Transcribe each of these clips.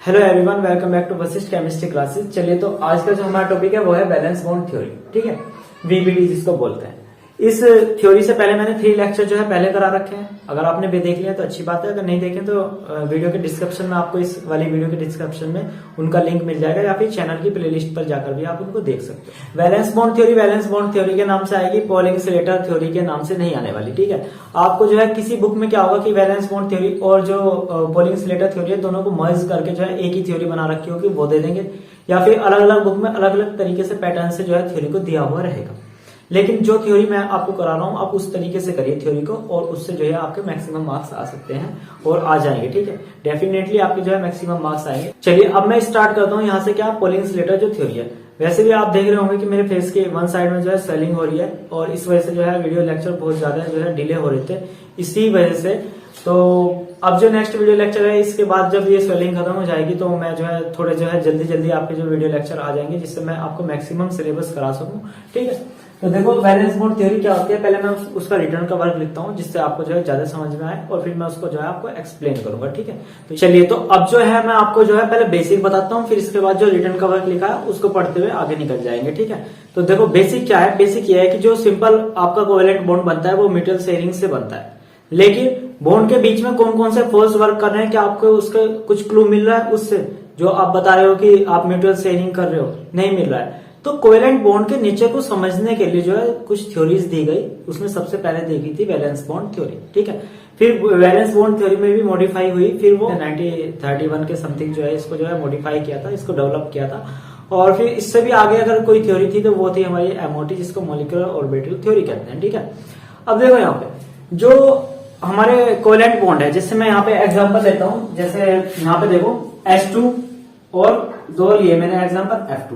Hello everyone, welcome back to Vashishtha chemistry classes. चलिए, तो आज का जो हमारा टॉपिक है वो है वैलेंस बॉन्ड थ्योरी। ठीक है, वीबीडी जिसको बोलते हैं। इस थ्योरी से पहले मैंने 3 लेक्चर जो है पहले करा रखे हैं। अगर आपने भी देख लिया तो अच्छी बात है, अगर नहीं देखें तो वीडियो के डिस्क्रिप्शन में आपको इस वाली वीडियो के डिस्क्रिप्शन में उनका लिंक मिल जाएगा, या फिर चैनल की प्लेलिस्ट पर जाकर भी आप उनको देख सकते हो। वैलेंस बॉन्ड थ्योरी के नाम से आएगी, पॉलिंग स्लेटर थ्योरी के नाम से नहीं आने वाली। ठीक है, आपको जो है किसी बुक में क्या होगा कि वैलेंस बॉन्ड थ्योरी और जो पॉलिंग स्लेटर थ्योरी है दोनों को मर्ज करके जो है एक ही थ्योरी बना रखी होगी, वो दे देंगे, या फिर अलग अलग बुक में अलग अलग तरीके से पैटर्न से जो है थ्योरी को दिया हुआ रहेगा। लेकिन जो थ्योरी मैं आपको करा रहा हूं, आप उस तरीके से करिए थ्योरी को, और उससे जो है आपके मैक्सिमम मार्क्स आ सकते हैं और आ जाएंगे। ठीक है, डेफिनेटली आपके जो है मैक्सिमम मार्क्स आएंगे। चलिए, अब मैं स्टार्ट करता हूं यहाँ से। क्या पॉलिंग स्लेटर जो थ्योरी है, वैसे भी आप देख रहे होंगे कि मेरे फेस के वन साइड में जो है स्वेलिंग हो रही है, और इस वजह से जो है वीडियो लेक्चर बहुत ज्यादा जो है डिले हो रहे थे, इसी वजह से। तो अब जो नेक्स्ट वीडियो लेक्चर है, इसके बाद जब ये स्वेलिंग खत्म हो जाएगी तो मैं जो है थोड़े जो है जल्दी आपके जो वीडियो लेक्चर आ जाएंगे, जिससे मैं आपको मैक्सिमम सिलेबस करा सकूं। ठीक है, तो देखो वैलेंस बॉन्ड थ्योरी क्या होती है, पहले मैं उसका रिटर्न का वर्क लिखता हूं, जिससे आपको जो है ज्यादा समझ में आए, और फिर मैं उसको जो है आपको एक्सप्लेन करूंगा। ठीक है, तो चलिए, तो अब जो है मैं आपको जो है पहले बेसिक बताता हूं, फिर इसके बाद जो रिटर्न का वर्क लिखा है उसको पढ़ते हुए आगे निकल जाएंगे। ठीक है, तो देखो बेसिक क्या है। बेसिक ये है कि जो सिंपल आपका कोवेलेंट बॉन्ड बनता है वो म्यूचुअल शेयरिंग से बनता है, लेकिन बॉन्ड के बीच में कौन कौन से फोर्स वर्क कर रहे हैं, क्या आपको उसका कुछ क्लू मिल रहा है उससे, जो आप बता रहे हो कि आप म्यूचुअल शेयरिंग कर रहे हो, नहीं मिल रहा है। तो कोवेलेंट बॉन्ड के नीचे को समझने के लिए जो है कुछ थ्योरीज दी गई, उसमें सबसे पहले दी गई थी वैलेंस बॉन्ड थ्योरी। ठीक है, फिर वैलेंस बॉन्ड थ्योरी में भी मॉडिफाई हुई, फिर वो 1931 के समथिंग जो है इसको जो है मॉडिफाई किया था, इसको डेवलप किया था। और फिर इससे भी आगे अगर कोई थ्योरी थी तो वो थी हमारी एमओटी, जिसको मॉलिक्यूलर ऑर्बिटल थ्योरी कहते हैं। ठीक है, अब देखो यहाँ पे जो हमारे कोवेलेंट बॉन्ड है, जैसे मैं यहाँ पे एग्जांपल लेता हूँ, जैसे यहाँ पे देखो H2 और दो लिए मैंने एग्जांपल F2।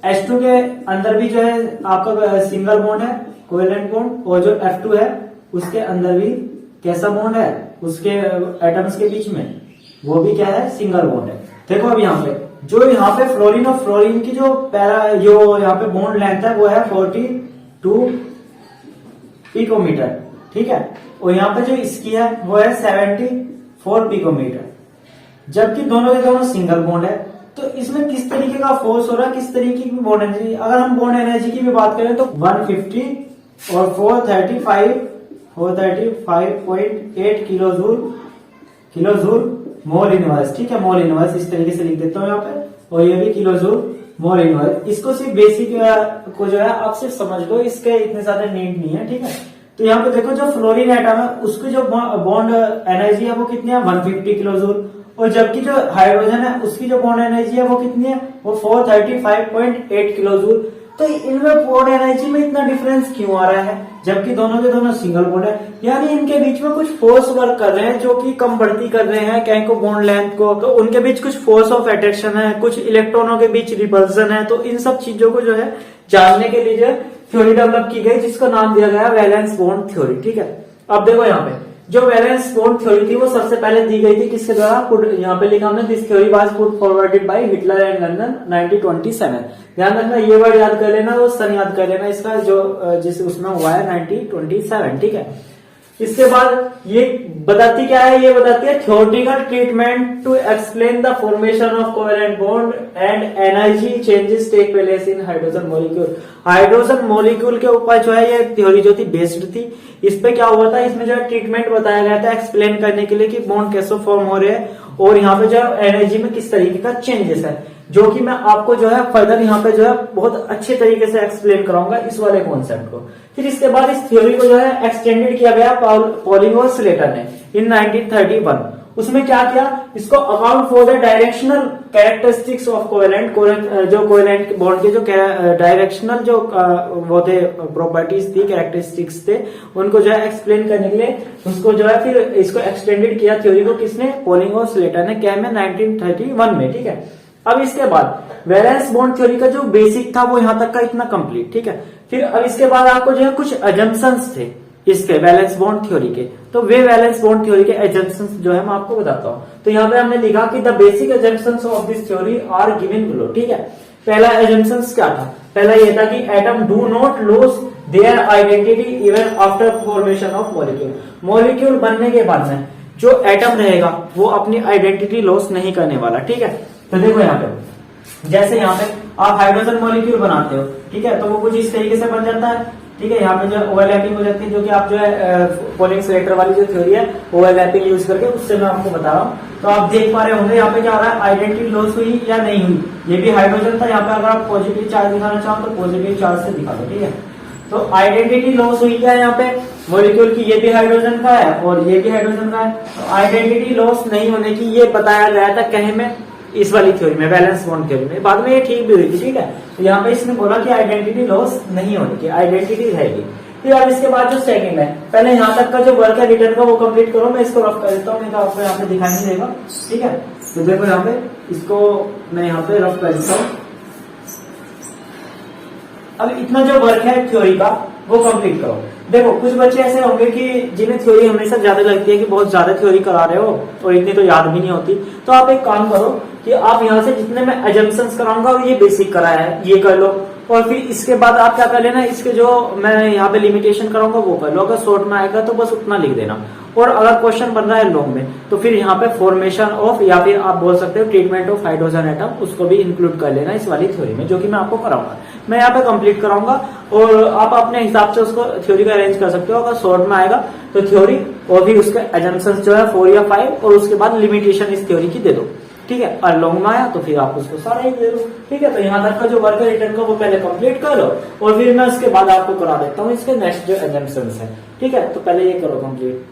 H2 के अंदर भी जो है आपका सिंगल बॉन्ड है, कोवेलेंट बॉन्ड, और जो F2 है उसके अंदर भी कैसा बॉन्ड है, उसके एटम्स के बीच में वो भी क्या है, सिंगल बॉन्ड है। देखो अब यहाँ पे जो यहाँ पे फ्लोरीन और फ्लोरीन की जो जो यहाँ पे बॉन्ड लेंथ है वो है 42 पिकोमीटर। ठीक है, और यहाँ पे जो इसकी है वो है 74 पिकोमीटर, जबकि दोनों के दोनों सिंगल बॉन्ड है। तो इसमें किस तरीके का फोर्स हो रहा है, किस तरीके की बॉन्ड एनर्जी, अगर हम बॉन्ड एनर्जी की भी बात करें तो 150 और 435.8 किलोजूल मोल इनवर्स। ठीक है, मोल इनवर्स इस तरीके से लिख देता हूँ यहाँ पे, और ये भी किलोजूल मोल इनवर्स। इसको सिर्फ बेसिक को जो है आप सिर्फ समझ लो, इसके इतने ज्यादा नीड नहीं है। ठीक है, तो यहाँ पे देखो जो फ्लोरीन एटम है उसकी जो बॉन्ड एनर्जी है वो कितनी है, 150 किलोजूल, और जबकि जो हाइड्रोजन है उसकी जो बॉन्ड एनर्जी है वो कितनी है, वो 435.8 किलोजूल। तो इनमें बॉन्ड एनर्जी में इतना डिफरेंस क्यों आ रहा है, जबकि दोनों के दोनों सिंगल बॉन्ड है? यानी इनके बीच में कुछ फोर्स वर्क कर रहे हैं जो कि कम बढ़ती कर रहे हैं कहीं को बॉन्ड लेंथ को, तो उनके बीच कुछ फोर्स ऑफ अट्रैक्शन है, कुछ इलेक्ट्रॉनों के बीच रिपल्सन है। तो इन सब चीजों को जो है जानने के लिए जो थ्योरी डेवलप की गई, जिसका नाम दिया गया वैलेंस बॉन्ड थ्योरी। ठीक है, अब देखो यहाँ पे जो वैलेंस बॉन्ड थ्योरी थी वो सबसे पहले दी गई थी किसके द्वारा, यहाँ पे लिखा हमने, this theory was put forwarded by Heitler and London 1927। ध्यान रखना, ये वर्ड याद कर लेना, वो सन याद कर लेना इसका, जो जिस उसमें हुआ है 1927। ठीक है, इसके बाद ये बताती क्या है, ये बताती है theoretical treatment to explain the formation of covalent bond and energy changes take place in hydrogen molecule. Hydrogen molecule के ऊपर जो है ये थ्योरी जो थी बेस्ड थी। इस पे क्या हुआ था, इसमें जो है ट्रीटमेंट बताया गया था एक्सप्लेन करने के लिए कि बॉन्ड कैसे फॉर्म हो रहे हैं, और यहाँ पे जो एनर्जी में किस तरीके का चेंजेस है, जो कि मैं आपको जो है फर्दर यहाँ पे जो है बहुत अच्छे तरीके से एक्सप्लेन कराऊंगा इस वाले कॉन्सेप्ट को। फिर इसके बाद इस थ्योरी को जो है एक्सटेंडेड किया गया पॉलिंग और स्लेटर ने इन 1931। उसमें क्या किया, इसको account for the directional characteristics of covalent, जो कोवेलेंट बॉन्ड के जो डायरेक्शनल जो वो थे प्रॉपर्टीज थी, कैरेक्टरिस्टिक्स थे, उनको जो है एक्सप्लेन करने के लिए उसको जो है फिर इसको एक्सटेंडेड किया थ्योरी को, किसने, पॉलिंग और स्लेटर ने, क्या में 1931 में। ठीक है, अब इसके बाद वैलेंस बॉन्ड थ्योरी का जो बेसिक था वो यहां तक का इतना कंप्लीट। ठीक है, फिर अब इसके बाद आपको जो है कुछ अजम्पशंस थे इसके वैलेंस बॉन्ड थ्योरी के, तो वे वैलेंस बॉन्ड थ्योरी के एजम्पशंस जो है मैं आपको बताता हूं। तो यहाँ पे हमने लिखा कि the basic assumptions of this theory are given below. ठीक है, पहला एजम्पशंस क्या था, पहला ये था कि atom do not lose their identity even after formation of molecule. Molecule बनने के बाद में जो एटम रहेगा वो अपनी आइडेंटिटी लॉस नहीं करने वाला, ठीक है। तो देखो यहाँ पे जैसे यहाँ पे आप हाइड्रोजन मॉलिक्यूल बनाते हो, ठीक है, तो वो कुछ इस तरीके से बन जाता है, ठीक है। यहाँ पे जो ओवरलैपिंग हो जाती है, जो कि आप जो है पोलिंग सिलेक्टर वाली जो थ्योरी है ओवरलैपिंग यूज करके, उससे मैं आपको बता रहा हूँ। तो आप देख पा रहे होंगे यहाँ पे क्या हो रहा है, आइडेंटिटी लॉस हुई या नहीं हुई। ये भी हाइड्रोजन था, यहाँ पे अगर आप पॉजिटिव चार्ज दिखाना चाहो तो पॉजिटिव चार्ज से दिखा दो, ठीक है। तो आइडेंटिटी लॉस हुई क्या है यहाँ पे मॉलिक्यूल की, ये भी हाइड्रोजन का है और ये भी हाइड्रोजन का है। तो आइडेंटिटी लॉस नहीं होने की ये बताया गया था कहीं में, इस वाली थ्योरी में, बैलेंस बॉन्ड थ्योरी में। बाद में ये ठीक भी हुई थी, ठीक है। तो यहाँ पे इसने बोला कि आइडेंटिटी लॉस नहीं होने की, आइडेंटिटी रहेगी। फिर अब इसके बाद जो सेकंड है, पहले यहाँ तक का जो वर्क है रिटर्न का वो कंप्लीट करो, मैं इसको रफ कर देता हूँ, नहीं तो आपको यहाँ पे दिखाई नहीं देगा, ठीक है। तो देखो यहाँ पे इसको मैं यहाँ पे रफ कर देता हूँ। अब इतना जो वर्क है थ्योरी का वो कंप्लीट करो। देखो कुछ बच्चे ऐसे होंगे कि जिन्हें थ्योरी हमेशा ज्यादा लगती है कि बहुत ज्यादा थ्योरी करा रहे हो और इतनी तो याद भी नहीं होती। तो आप एक काम करो कि आप यहाँ से जितने मैं एजम्पशंस कराऊंगा और ये बेसिक कराया है ये कर लो, और फिर इसके बाद आप क्या कर लेना, इसके जो मैं यहाँ पे लिमिटेशन कराऊंगा वो कर लो। अगर शॉर्ट में आएगा तो बस उतना लिख देना, और अगर क्वेश्चन बन रहा है लॉन्ग में तो फिर यहाँ पे फॉर्मेशन ऑफ, या फिर आप बोल सकते हो ट्रीटमेंट ऑफ हाइड्रोजन एटम, उसको भी इंक्लूड कर लेना इस वाली थ्योरी में, जो कि मैं आपको कराऊंगा। मैं यहाँ पे कंप्लीट कराऊंगा और आप अपने हिसाब से उसको थ्योरी का अरेंज कर सकते हो। अगर शॉर्ट में आएगा तो थ्योरी और भी उसके एजम्पशंस जो है 4 या 5, और उसके बाद लिमिटेशन इस थ्योरी की दे दो, ठीक है। और लॉन्ग में आया तो फिर आप उसको सारा ही दे दो, ठीक है। तो यहाँ तक का जो वर्क है रिटर्न का वो पहले कंप्लीट कर लो, और फिर मैं उसके बाद आपको करा देता हूँ इसके नेक्स्ट जो एजम्पशंस है, ठीक है। तो पहले ये करो कंप्लीट।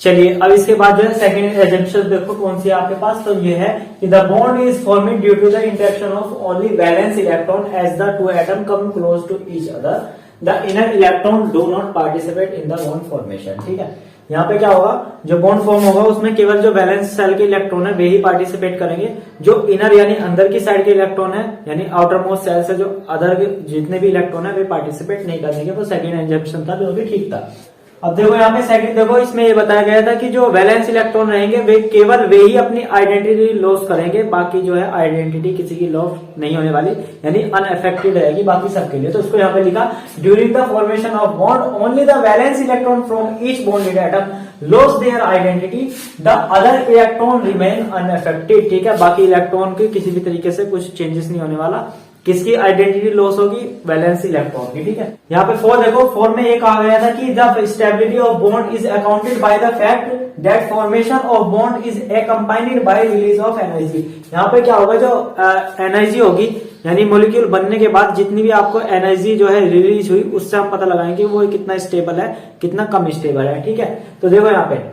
चलिए अब इसके बाद जो है सेकंड एजम्पशन देखो कौन सी है आपके पास। तो ये है कि the bond is forming due to the interaction of only valence electron as the two atom come close to each other, the inner electron do not participate in the bond formation, ठीक है। यहाँ पे क्या होगा, जो bond form होगा उसमें केवल जो वैलेंस सेल के इलेक्ट्रॉन है वे ही पार्टिसिपेट करेंगे। जो इनर यानी अंदर की साइड के इलेक्ट्रॉन है, यानी आउटर मोस्ट सेल से जो अदर जितने भी इलेक्ट्रॉन है वे पार्टिसिपेट नहीं करेंगे। वो सेकंड एजम्पशन था जो भी ठीक था। अब देखो यहाँ पे सेकंड देखो, इसमें ये बताया गया था कि जो वैलेंस इलेक्ट्रॉन रहेंगे वे केवल वे ही अपनी आइडेंटिटी लॉस करेंगे, बाकी जो है आइडेंटिटी किसी की लॉस नहीं होने वाली, यानी अनअफेक्टेड रहेगी बाकी सबके लिए। तो इसको यहाँ पे लिखा, during the formation of bond only the valence electron from each bonded atom loss their identity, the other electron remain unaffected, ठीक है। बाकी इलेक्ट्रॉन की किसी भी तरीके से कुछ चेंजेस नहीं होने वाला। किसकी आइडेंटिटी लॉस होगी, वैलेंस इलेक्ट्रॉन की, ठीक है। यहाँ पे 4 देखो, 4 में एक आ गया था कि the stability of bond is accounted by the fact that formation of bond is accompanied by release of energy. यहाँ पे क्या होगा, जो एनर्जी होगी यानी मॉलिक्यूल बनने के बाद जितनी भी आपको एनर्जी जो है रिलीज हुई, उससे हम पता लगाएंगे वो कितना स्टेबल है कितना कम स्टेबल है, ठीक है। तो देखो यहाँ पे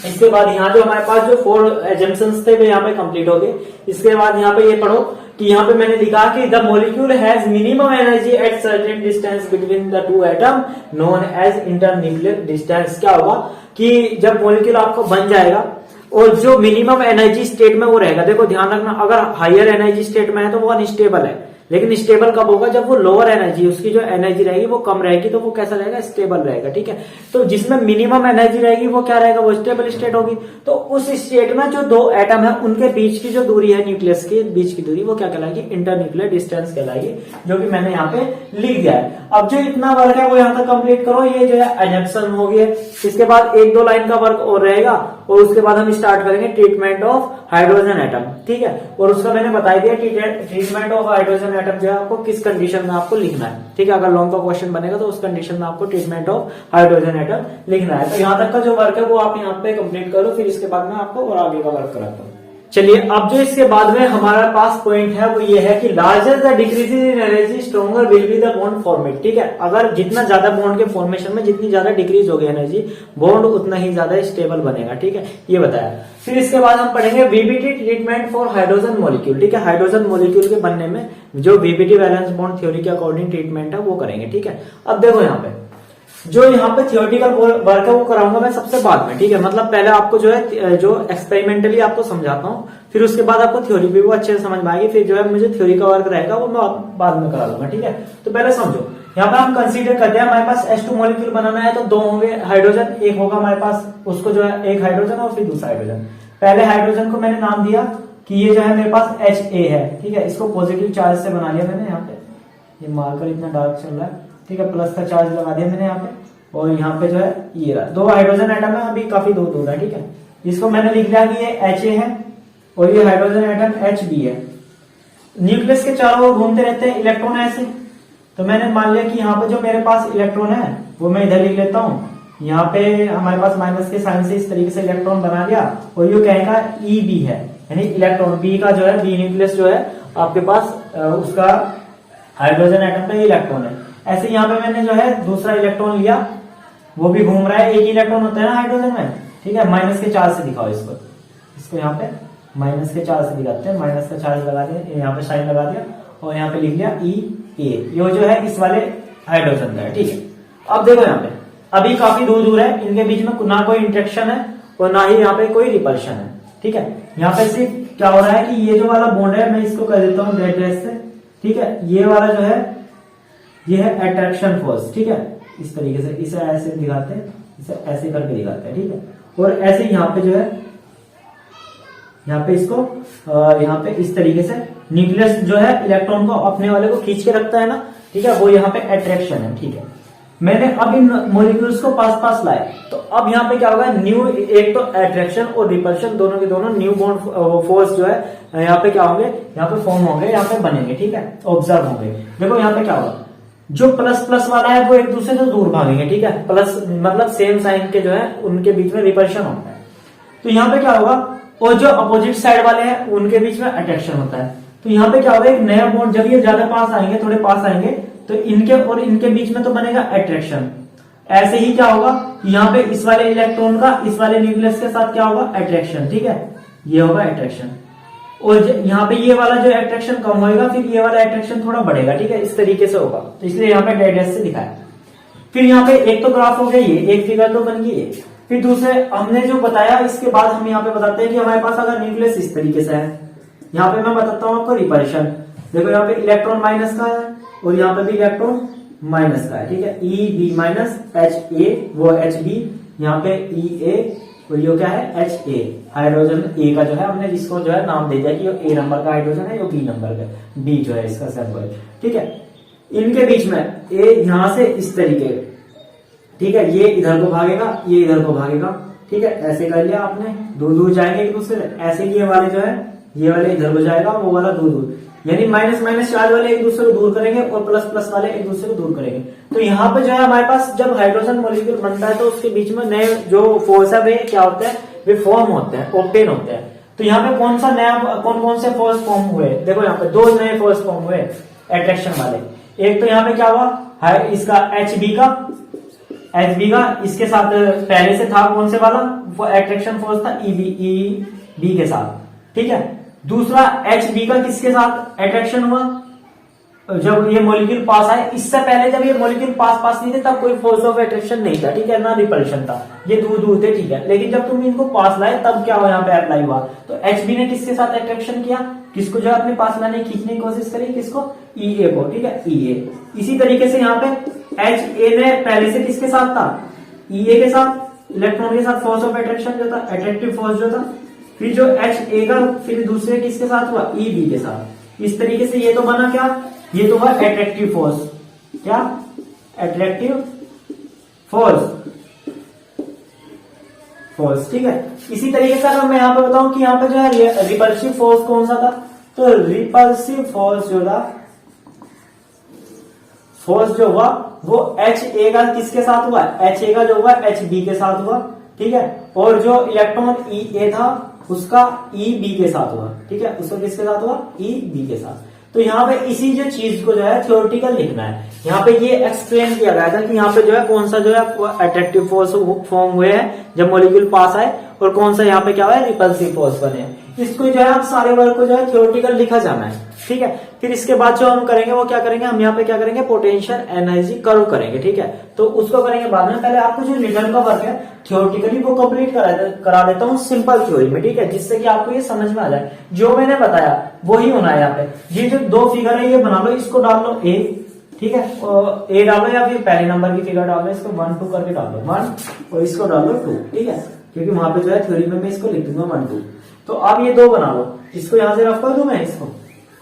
इसके बाद यहाँ जो हमारे पास जो 4 एजम्पशंस थे वे यहाँ पे कंप्लीट हो गए। इसके बाद यहाँ पे ये पढ़ो कि यहाँ पे मैंने लिखा कि the molecule has minimum energy at certain distance between the two atom known as internuclear distance. क्या होगा कि जब मॉलिक्यूल आपको बन जाएगा और जो मिनिमम एनर्जी स्टेट में वो रहेगा, देखो ध्यान रखना, अगर हायर एनर्जी स्टेट में है तो वो अनस्टेबल है, लेकिन स्टेबल कब होगा, जब वो लोअर एनर्जी, उसकी जो एनर्जी रहेगी वो कम रहेगी, तो वो कैसा रहेगा, स्टेबल रहेगा, ठीक है। तो जिसमें मिनिमम एनर्जी रहेगी वो क्या रहेगा, वो स्टेबल स्टेट होगी। तो उस स्टेट में जो 2 एटम है उनके बीच की जो दूरी है, न्यूक्लियस के बीच की दूरी, वो क्या कहलाएगी, इंटरन्यूक्लियर डिस्टेंस कहलाएगी, जो कि मैंने यहाँ पे लिख दिया है। अब जो इतना वर्क है वो यहाँ तक कंप्लीट करो, ये जो है एजम्पशन हो गया। इसके बाद 1-2 लाइन का वर्क और रहेगा, और उसके बाद हम स्टार्ट करेंगे ट्रीटमेंट ऑफ हाइड्रोजन एटम, ठीक है। और उसका मैंने बता दिया ट्रीटमेंट ऑफ हाइड्रोजन एटम जो है आपको किस कंडीशन में आपको लिखना है, ठीक है। अगर लॉन्ग का क्वेश्चन बनेगा तो उस कंडीशन में आपको ट्रीटमेंट ऑफ हाइड्रोजन एटम लिखना है। तो यहाँ तक का जो वर्क है वो आप यहाँ पे कंप्लीट करो, फिर इसके बाद मैं आपको और आगे का वर्क कराता हूँ। चलिए अब जो इसके बाद में हमारा पास पॉइंट है वो ये है कि larger the decrease in energy stronger will be the bond format, ठीक है। अगर जितना ज्यादा बॉन्ड के फॉर्मेशन में जितनी ज्यादा डिक्रीज होगी एनर्जी, बॉन्ड उतना ही ज्यादा स्टेबल बनेगा, ठीक है, ये बताया। फिर इसके बाद हम पढ़ेंगे VBT treatment for hydrogen molecule, ठीक है। हाइड्रोजन मॉलिक्यूल के बनने में जो वीबीटी वैलेंस बॉन्ड थ्योरी के अकॉर्डिंग ट्रीटमेंट है वो करेंगे, ठीक है। अब देखो यहाँ पे जो यहाँ पे थियोरेटिकल वर्क है वो कराऊंगा मैं सबसे बाद में, ठीक है। मतलब पहले आपको जो है जो एक्सपेरिमेंटली आपको समझाता हूँ, फिर उसके बाद आपको थ्योरी भी वो अच्छे से समझ में आएगी, फिर जो है मुझे थ्योरी का वर्क रहेगा वो मैं बाद में करा लूंगा, ठीक है। तो पहले समझो, यहाँ पे हम कंसीडर करते हैं हमारे पास H2 मॉलिक्यूल बनाना है, तो 2 होंगे हाइड्रोजन, एक होगा हमारे पास, उसको जो है एक हाइड्रोजन और फिर दूसरा हाइड्रोजन। पहले हाइड्रोजन को मैंने नाम दिया कि ये जो है मेरे पास HA है, ठीक है। इसको पॉजिटिव चार्ज से बना लिया मैंने, यहाँ पे ये मार्कर इतना डार्क चल रहा है, ठीक है, प्लस का चार्ज लगा दिया मैंने यहाँ पे, और यहाँ पे जो है ये रहा, दो हाइड्रोजन एटम है, अभी काफी दूर दूर है, ठीक है। इसको मैंने लिख दिया कि ये Ha है और ये हाइड्रोजन एटम Hb है। न्यूक्लियस के चारों ओर घूमते रहते हैं इलेक्ट्रॉन ऐसे, तो मैंने मान लिया कि यहाँ पे जो मेरे पास इलेक्ट्रॉन है वो मैं इधर लिख लेता हूँ। यहाँ पे हमारे पास माइनस के साइन से इस तरीके से इलेक्ट्रॉन बना लिया, और ये कहेगा Eb है, यानी इलेक्ट्रॉन बी का जो है, बी न्यूक्लियस जो है आपके पास उसका हाइड्रोजन एटम पे इलेक्ट्रॉन है। ऐसे यहाँ पे मैंने जो है दूसरा इलेक्ट्रॉन लिया, वो भी घूम रहा है, एक ही इलेक्ट्रॉन होता है ना हाइड्रोजन में, ठीक है। माइनस के चार्ज से दिखाओ इसको यहाँ पे माइनस के चार्ज से दिखाते हैं, माइनस का चार्ज लगा दिया, यहाँ पे साइन लगा दिया और यहाँ पे लिख दिया E A, ये जो है इस वाले हाइड्रोजन का है, ठीक है। अब देखो यहाँ पे अभी काफी दूर दूर है, इनके बीच में ना कोई इंटरेक्शन है और ना ही यहाँ पे कोई रिपल्शन है, ठीक है। यहाँ पे सिर्फ क्या हो रहा है कि ये जो वाला बॉन्ड है, मैं इसको कर देता हूँ डेड डैश से, ठीक है। ये वाला जो है ये है अट्रैक्शन फोर्स, ठीक है। इस तरीके से इसे ऐसे दिखाते हैं, इसे ऐसे करके दिखाते हैं, ठीक है। और ऐसे यहाँ पे जो है, यहाँ पे इसको यहाँ पे इस तरीके से न्यूक्लियस जो है इलेक्ट्रॉन को अपने वाले को खींच के रखता है ना, ठीक है, वो यहाँ पे अट्रैक्शन है, ठीक है। मैंने अब इन मॉलिक्यूल्स को पास पास लाए, तो अब यहाँ पे क्या होगा, न्यू, एक तो अट्रैक्शन और रिपल्शन दोनों के दोनों न्यू बॉन्ड फोर्स जो है यहाँ पे क्या होंगे, यहाँ पे फॉर्म होंगे, यहाँ पे बनेंगे, ठीक है, ऑब्जर्व होंगे। देखो यहाँ पे क्या होगा, जो प्लस प्लस वाला है वो एक दूसरे से दूर भागेंगे, ठीक है। प्लस मतलब सेम साइन के जो है उनके बीच में रिपल्शन होता है, तो यहाँ पे क्या होगा, और जो अपोजिट साइड वाले हैं उनके बीच में अट्रैक्शन होता है। तो यहाँ पे क्या होगा, एक नया बॉन्ड, जब ये ज्यादा पास आएंगे, थोड़े पास आएंगे, तो इनके और इनके बीच में तो बनेगा अट्रैक्शन। ऐसे ही क्या होगा, यहाँ पे इस वाले इलेक्ट्रॉन का इस वाले न्यूक्लियस के साथ क्या होगा, अट्रैक्शन, ठीक है, ये होगा अट्रैक्शन। और यहाँ पे ये वाला जो अट्रैक्शन कम होगा, फिर ये वाला अट्रैक्शन थोड़ा बढ़ेगा, ठीक है, इस तरीके से होगा। तो इसलिए यहाँ पे डेड से दिखाया। फिर यहाँ पे एक तो ग्राफ हो गया, ये एक फिगर तो बन गई है। फिर दूसरे हमने जो बताया, इसके बाद हम यहाँ पे बताते हैं कि हमारे पास अगर न्यूक्लियस इस तरीके से है, यहाँ पे मैं बताता हूँ आपको रिपल्शन। देखो यहाँ पे इलेक्ट्रॉन माइनस का है और यहाँ पे भी इलेक्ट्रॉन माइनस का है, ठीक है। Eb माइनस Ha वो Hb, यहाँ पे Ea और ये क्या है Ha, हाइड्रोजन A का जो है हमने इसको जो है नाम दे दिया कि ये A नंबर का हाइड्रोजन है, ये B नंबर का, B जो है इसका सिंबल, ठीक है। इनके बीच में A यहाँ से इस तरीके, ठीक है, ये इधर को भागेगा, ये इधर को भागेगा, ठीक है। ऐसे कर लिया आपने, दूर दूर जाएंगे एक दूसरे से। ऐसे ये वाले जो है, ये वाले इधर को जाएगा, वो वाला दूर दूर, यानी माइनस माइनस चार्ज वाले एक दूसरे को दूर करेंगे और प्लस प्लस वाले एक दूसरे को दूर करेंगे। तो यहाँ पे जो है हमारे पास जब हाइड्रोजन मॉलिक्यूल बनता है, तो उसके बीच में नए जो फोर्स है वे क्या होते हैं, वे फॉर्म होते हैं, ऑब्टेन होते हैं। तो यहाँ पे कौन सा नया, कौन कौन से फोर्स फॉर्म हुए, देखो यहाँ पे दो नए फोर्स फॉर्म हुए अट्रैक्शन वाले। एक तो यहाँ पे क्या हुआ, इसका Hb का इसके साथ पहले से था कौन से वाला, वो अट्रैक्शन फोर्स था Eb के साथ, ठीक है। दूसरा Hb का किसके साथ अट्रैक्शन हुआ, जब ये मॉलिक्यूल पास आए। इससे पहले जब ये मॉलिक्यूल पास नहीं थे तब कोई फोर्स ऑफ अट्रैक्शन नहीं था, ठीक है, ना रिपल्शन था, ये दूर दूर थे, ठीक है। लेकिन जब तुम इनको पास लाए तब क्या हुआ, यहाँ पे अप्लाई हुआ। तो Hb ने किसके साथ अट्रैक्शन किया, किसको जो अपने पास लाने खींचने की कोशिश करी, किसको, Ea को, ठीक है, Ea। इसी तरीके से यहाँ पे Ha ने पहले से किसके साथ था, Ea के साथ, इलेक्ट्रॉन के साथ फोर्स ऑफ अट्रैक्शन जो था, अट्रैक्टिव फोर्स जो था। फिर जो Ha का फिर दूसरे किसके साथ हुआ, Eb के साथ। इस तरीके से ये तो बना क्या, ये तो हुआ अट्रैक्टिव फोर्स, क्या, अट्रैक्टिव फोर्स, ठीक है। इसी तरीके से अगर मैं यहाँ पे बताऊं कि यहाँ पे जो है रिपल्सिव फोर्स कौन सा था, तो रिपल्सिव फोर्स जो था, फोर्स जो हुआ वो Ha का किसके साथ हुआ, Ha का जो हुआ Hb के साथ हुआ, ठीक है। और जो इलेक्ट्रॉन Ea था उसका Eb के साथ हुआ, ठीक है, उसका किसके साथ हुआ, Eb के साथ। तो यहाँ पे इसी जो चीज को जो है थ्योरेटिकल लिखना है। यहाँ पे ये एक्सप्लेन किया गया था कि यहाँ पे जो है कौन सा जो है अट्रैक्टिव फोर्स फॉर्म हुए हैं जब मॉलिक्यूल पास आए, और कौन सा यहाँ पे क्या हुआ है, रिपल्सिव फोर्स बने हैं। इसको जो है आप सारे वर्क को जो है थ्योरेटिकल लिखा जाना है, ठीक है। फिर इसके बाद जो हम करेंगे वो क्या करेंगे, हम यहाँ पे क्या करेंगे, पोटेंशियल एनर्जी कर्व करेंगे, ठीक है। तो उसको करेंगे बाद में। पहले आपको जो रिटर्न का वर्क है थ्योरेटिकली वो कंप्लीट करा देता हूँ सिंपल थ्योरी में, ठीक है, जिससे कि आपको ये समझ में आ जाए। जो मैंने बताया वही होना है यहाँ पे। ये जो दो फिगर है ये बना लो, इसको डाल लो A, ठीक है, A डालो या फिर पहले नंबर की फिगर डालो, इसको 1 2 करके डालो 1 और इसको डालो 2, ठीक है, क्योंकि वहां पे जो है थ्योरी में मैं इसको लिख दूंगा 1 2। तो अब ये दो बना लो, इसको यहां से रफ कर दूं मैं, इसको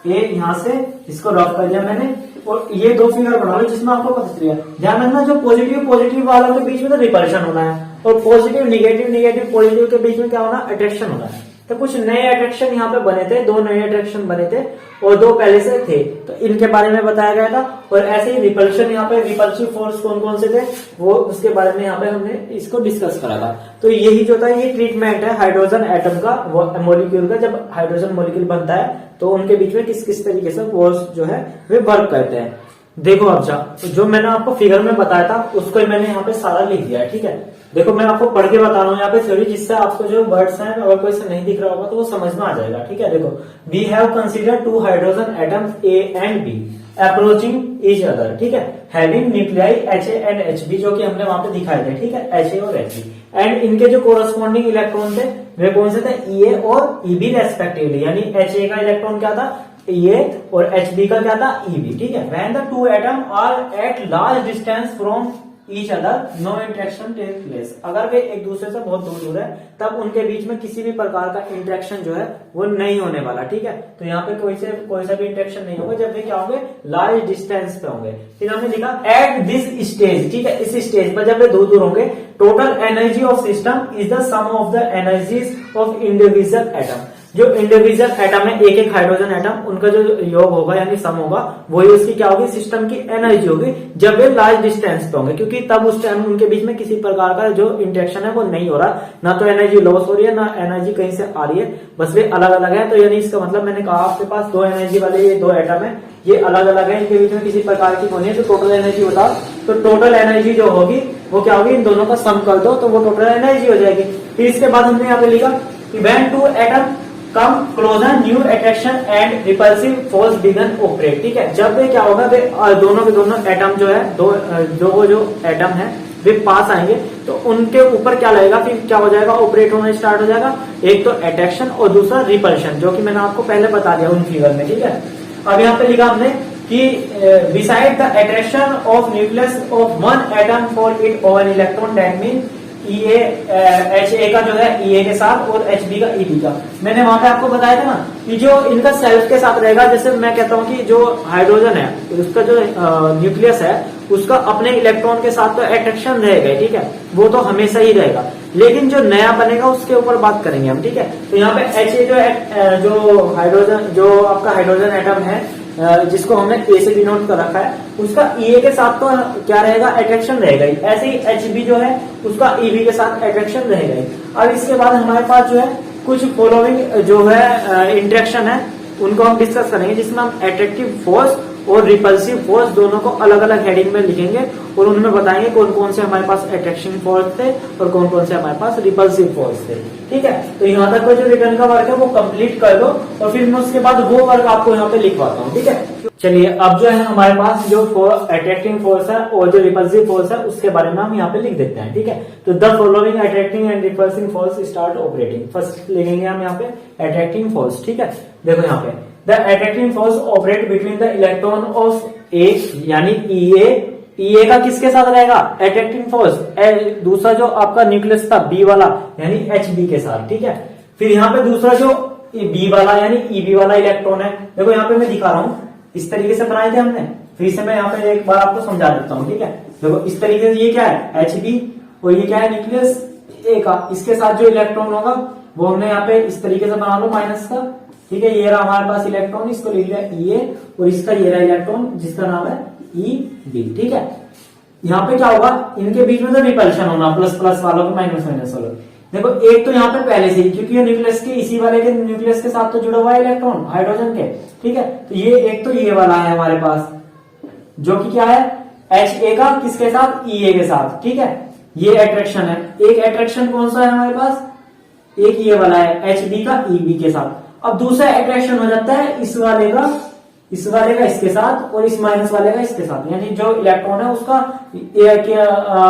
A यहां से इसको रफ कर दिया मैंने, और ये दो फिगर बना लो जिसमें आपको पता चलेगा। ध्यान रखना जो पॉजिटिव वालों के बीच में तो रिपल्शन होना है, और पॉजिटिव निगेटिव पॉजिटिव के बीच में क्या होना, अट्रैक्शन होना है। तो कुछ नए अट्रैक्शन यहाँ पे बने थे, 2 नए अट्रैक्शन बने थे और 2 पहले से थे, तो इनके बारे में बताया गया था। और ऐसे ही रिपल्शन, यहाँ पे रिपल्सिव फोर्स कौन कौन से थे वो उसके बारे में यहाँ पे हमने इसको डिस्कस करा था। तो यही जो था ये ट्रीटमेंट है हाइड्रोजन एटम का, वो मॉलिक्यूल का। जब हाइड्रोजन मॉलिक्यूल बनता है तो उनके बीच में किस किस तरीके से फोर्स जो है वे वर्क करते हैं। देखो अब जो मैंने आपको फिगर में बताया था उसको मैंने यहाँ पे सारा लिख दिया है, ठीक है। देखो मैं आपको पढ़ के बता रहा हूँ यहाँ पे थ्योरी, जिससे आपको जो वर्ड्स हैं अगर कोई से नहीं दिख रहा होगा तो वो समझ में आ जाएगा, ठीक है। देखो, we have consider 2 hydrogen atoms A and B approaching each other, ठीक है, having nuclei H A and H B, जो कि हमने वहां पे दिखाए थे, ठीक है, एच ए और एच बी। एंड इनके जो कोरस्पॉन्डिंग इलेक्ट्रॉन थे वे कौन से थे, ई ए और ई बी रेस्पेक्टिवली, यानी एच ए का इलेक्ट्रॉन क्या था, ये, और एच बी का क्या था, ई बी, ठीक है। When the 2 atom are at large distance from each other no interaction take place, अगर वे एक दूसरे से बहुत दूर है तब उनके बीच में किसी भी प्रकार का इंटरेक्शन जो है वो नहीं होने वाला, ठीक है। तो यहाँ पे कोई सा भी इंटरेक्शन नहीं होगा जब वे क्या होंगे, लार्ज डिस्टेंस पे होंगे। फिर हमने लिखा एट दिस स्टेज, ठीक है, इस स्टेज पर जब वे दूर होंगे, total energy of system is the sum of the energies of individual atom, जो इंडिविजुअल एटम है, एक हाइड्रोजन एटम, उनका जो योग होगा यानी सम होगा, वही उसकी क्या होगी, सिस्टम की एनर्जी होगी जब वे लार्ज डिस्टेंस पे होंगे, क्योंकि तब उस टाइम उनके बीच में किसी प्रकार का जो इंटरेक्शन है वो नहीं हो रहा, ना तो एनर्जी लॉस हो रही है ना एनर्जी कहीं से आ रही है, बस वे अलग अलग है। तो यानी इसका मतलब मैंने कहा आपके पास 2 एनर्जी वाले ये 2 एटम है, ये अलग अलग है, इनके बीच में किसी प्रकार की होनी है। तो टोटल एनर्जी बताओ, तो टोटल एनर्जी जो होगी वो क्या होगी, इन दोनों का सम कर दो तो वो टोटल एनर्जी हो जाएगी। फिर इसके बाद हमने यहाँ पे लिखा कि when 2 atom come closer new attraction and repulsive force began operate, ठीक है। जब वे क्या होगा, वे दोनों के दोनों एटम जो है, जो एटम है वे पास आएंगे तो उनके ऊपर क्या लगेगा, फिर क्या हो जाएगा, ऑपरेट होना स्टार्ट हो जाएगा। एक तो अट्रैक्शन और दूसरा रिपल्शन, जो कि मैंने आपको पहले बता दिया उन फिगर में, ठीक है। अब यहाँ पे लिखा हमने कि beside the attraction of nucleus of one atom for it over electron, that mean H A का जो है ई ए के साथ और एच बी का ई बी का, मैंने वहां पे आपको बताया था ना कि जो इनका सेल्फ के साथ रहेगा, जैसे मैं कहता हूं कि जो हाइड्रोजन है उसका जो न्यूक्लियस है उसका अपने इलेक्ट्रॉन के साथ तो अट्रैक्शन रहेगा, ठीक है, वो तो हमेशा ही रहेगा, लेकिन जो नया बनेगा उसके ऊपर बात करेंगे हम, ठीक है। तो यहाँ पे एच ए जो हाइड्रोजन, जो आपका हाइड्रोजन एटम है जिसको हमने ए से डिनोट कर रखा है, उसका ई ए के साथ तो क्या रहेगा, अट्रैक्शन रहेगा ही। ऐसे ही एच बी जो है उसका ई बी के साथ अट्रैक्शन रहेगा ही। अब इसके बाद हमारे पास जो है कुछ फॉलोइंग जो है इंटरेक्शन है उनको हम डिस्कस करेंगे, जिसमें हम अट्रैक्टिव फोर्स और रिपल्सिव फोर्स दोनों को अलग अलग हेडिंग में लिखेंगे और उनमें बताएंगे कौन कौन से हमारे पास अट्रैक्शन फोर्स थे और कौन कौन से हमारे पास रिपल्सिव फोर्स थे, ठीक है। तो यहाँ तक का जो रिटर्न का वर्क है वो कंप्लीट कर दो और फिर मैं उसके बाद वो वर्क आपको यहाँ पे लिखवाता हूँ, ठीक है। चलिए अब जो है हमारे पास जो अट्रैक्टिंग फोर्स है और जो रिपल्सिव फोर्स है उसके बारे में हम यहाँ पे लिख देते हैं, ठीक है। तो the following attracting and repulsing force start operating, first लिखेंगे हम यहाँ पे अट्रैक्टिंग फोर्स, ठीक है। देखो यहाँ पे the attracting force operate between the electron of A, यानी ई ए का किसके साथ रहेगा, अट्रैक्टिंग फोर्स, दूसरा जो आपका न्यूक्लियस था बी वाला यानी एच बी के साथ, ठीक है। फिर यहाँ पे दूसरा जो बी वाला यानी ई बी वाला इलेक्ट्रॉन है, देखो यहाँ पे मैं दिखा रहा हूँ, इस तरीके से बनाए थे हमने, फिर से मैं यहाँ पे एक बार आपको समझा देता हूँ, ठीक है। देखो इस तरीके से ये क्या है, एच बी, और ये क्या है, न्यूक्लियस ए का, इसके साथ जो इलेक्ट्रॉन होगा वो हमने यहाँ पे इस तरीके से बना लो माइनस का, ठीक है। ये रहा हमारे पास इलेक्ट्रॉन, इसको लिख लिया ई ए, और इसका ये रहा इलेक्ट्रॉन जिसका नाम है ई बी, ठीक है। यहाँ पे क्या होगा, इनके बीच में तो रिपल्शन होना, प्लस प्लस वालों को माइनस माइनस वालों। देखो एक तो यहाँ पे पहले से ही, क्योंकि ये न्यूक्लियस के इसी वाले के न्यूक्लियस के साथ तो जुड़ा हुआ है इलेक्ट्रॉन हाइड्रोजन के, ठीक है। तो ये एक तो ये वाला है हमारे पास जो कि क्या है, एच ए का किसके साथ, ई ए के साथ, ठीक है। ये अट्रैक्शन है, एक अट्रैक्शन कौन सा है हमारे पास, एक ये वाला है एच बी का ई बी के साथ। अब दूसरा अट्रैक्शन हो जाता है इस वाले का इसके साथ और इस माइनस वाले का इसके साथ, यानी जो इलेक्ट्रॉन है उसका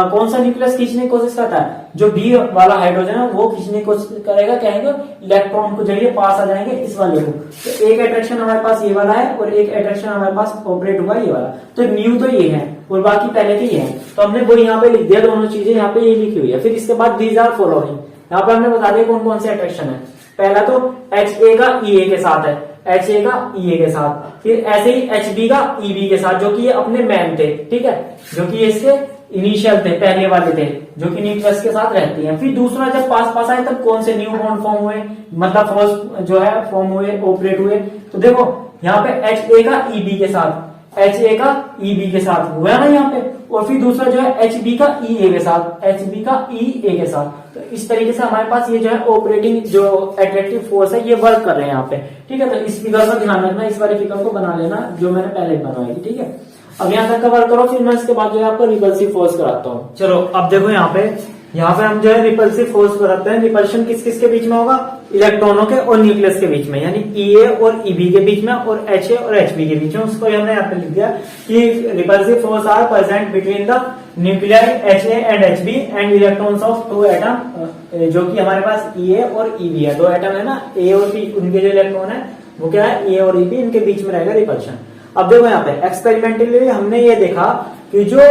कौन सा न्यूक्लियस खींचने की कोशिश करता है, जो बी वाला हाइड्रोजन है वो खींचने की कोशिश करेगा, कहेंगे इलेक्ट्रॉन को जरिए पास आ जाएंगे इस वाले को। तो एक अट्रैक्शन हमारे पास ये वाला है और एक अट्रैक्शन हमारे पास ऑपरेट हुआ ये वाला, तो न्यू तो ये है और बाकी पहले के ये है, तो हमने वो यहाँ पे लिख दिया, दोनों चीजें यहाँ पे ये लिखी हुई है। फिर इसके बाद दीज आर फॉलोइंग, यहाँ पे हमने बता दिया कौन कौन से अट्रैक्शन है। पहला तो एच ए का ई ए के साथ है, HA का EA के साथ, फिर ऐसे ही HB का EB के साथ, जो कि ये अपने मेन थे, ठीक है, जो कि इसके इनिशियल थे, पहले वाले थे, जो कि न्यूक्लियस के साथ रहती हैं। फिर दूसरा जब पास पास आए तब कौन से न्यू बॉन्ड फॉर्म हुए, मतलब फर्स्ट जो है फॉर्म हुए, ऑपरेट हुए। तो देखो यहाँ पे HA का EB के साथ, HA का EB के साथ हुआ ना यहाँ पे, और फिर दूसरा जो है HB का EA के साथ, HB का EA के साथ। तो इस तरीके से हमारे पास ये जो है ऑपरेटिंग जो अट्रैक्टिव फोर्स है ये वर्क कर रहे हैं यहाँ पे, ठीक है। तो इस फिगर का ध्यान रखना, इस वाले फिगर को बना लेना जो मैंने पहले बनवाई थी, ठीक है। अब यहाँ तक कवर करो, फिर मैं इसके बाद जो है आपको रिपल्सिव फोर्स कराता हूँ। चलो अब देखो यहाँ पे हम जो है रिपल्सिव फोर्स कराते हैं। रिपल्शन किस किस के बीच में होगा, इलेक्ट्रॉनों के और न्यूक्लियस के बीच में, यानी EA और EB के बीच में, और HA और HB के बीच में। उसको हमने यहाँ पे लिख दिया कि repulsive force are present between the nuclei HA and HB and electrons of two atom, जो कि हमारे पास EA और EB है, दो एटम है ना, A और B, उनके जो इलेक्ट्रॉन है वो क्या है, A और EB, इनके बीच में रहेगा रिपल्शन। अब देखो यहाँ पे एक्सपेरिमेंटली हमने ये देखा कि जो